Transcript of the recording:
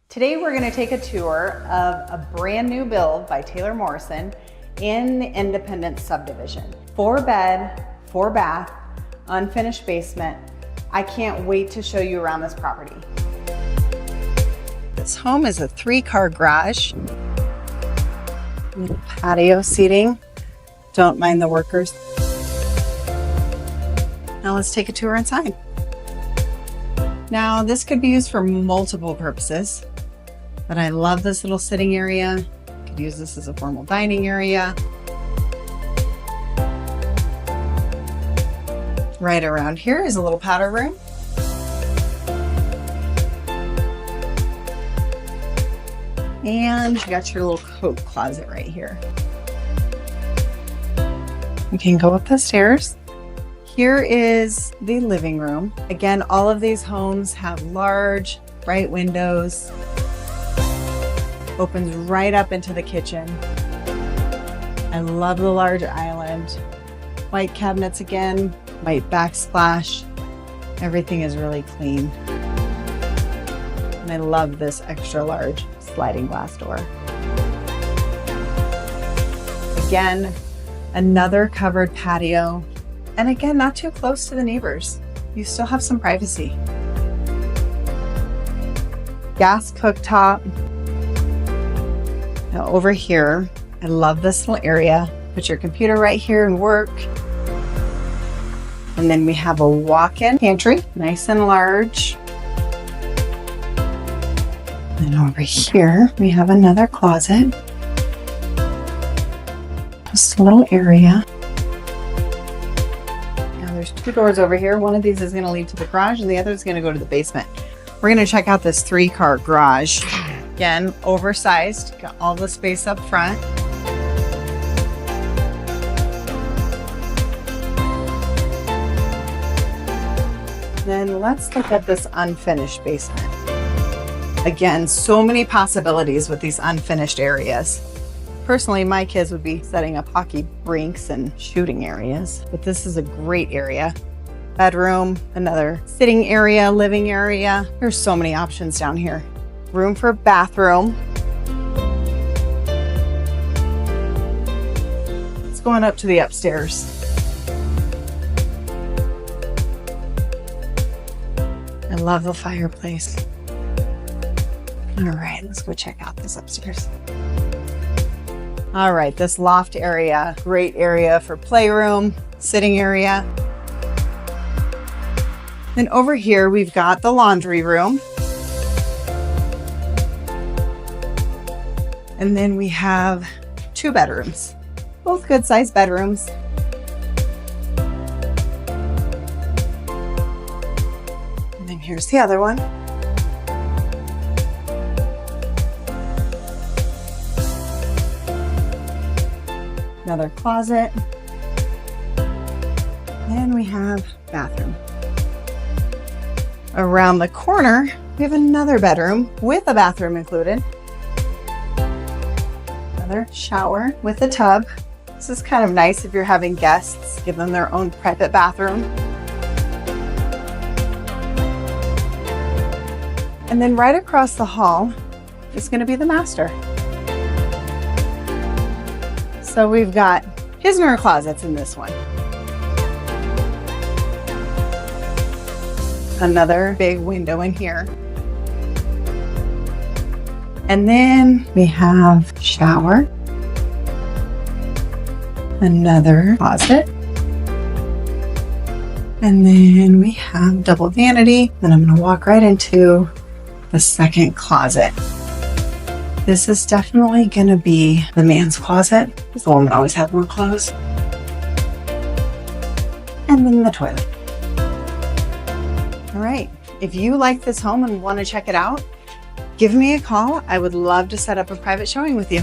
Today we're going to take a tour of a brand new build by Taylor Morrison in the Independence subdivision. 4-bed, 4-bath, unfinished basement. I can't wait to show you around this property. This home is a 3-car garage. Little patio seating. Don't mind the workers. Now let's take a tour inside. Now this could be used for multiple purposes, but I love this little sitting area. Could use this as a formal dining area. Right around here is a little powder room. And you got your little coat closet right here. You can go up the stairs. Here is the living room. Again, all of these homes have large, bright windows. Opens right up into the kitchen. I love the large island. White cabinets again, white backsplash. Everything is really clean. And I love this extra large sliding glass door. Again, another covered patio. And again, not too close to the neighbors. You still have some privacy. Gas cooktop. Now over here, I love this little area. Put your computer right here and work. And then we have a walk-in pantry, nice and large. And over here, we have another closet. Just a little area. There's 2 doors over here. One of these is going to lead to the garage and the other is going to go to the basement. We're going to check out this 3-car garage. Again, oversized, got all the space up front. Then let's look at this unfinished basement. Again, so many possibilities with these unfinished areas. Personally, my kids would be setting up hockey rinks and shooting areas, but this is a great area. Bedroom, another sitting area, living area. There's so many options down here. Room for bathroom. It's going up to the upstairs. I love the fireplace. All right, let's go check out this upstairs. All right, this loft area, great area for playroom, sitting area. Then over here, we've got the laundry room. And then we have 2 bedrooms, both good sized bedrooms. And then here's the other one. Another closet. And we have bathroom. Around the corner, we have another bedroom with a bathroom included. Another shower with a tub. This is kind of nice if you're having guests, give them their own private bathroom. And then right across the hall is going to be the master. So we've got his mirror closets in this one. Another big window in here. And then we have shower. Another closet. And then we have double vanity. Then I'm going to walk right into the second closet. This is definitely going to be the man's closet. The woman always has more clothes. And then the toilet. All right, if you like this home and want to check it out, give me a call. I would love to set up a private showing with you.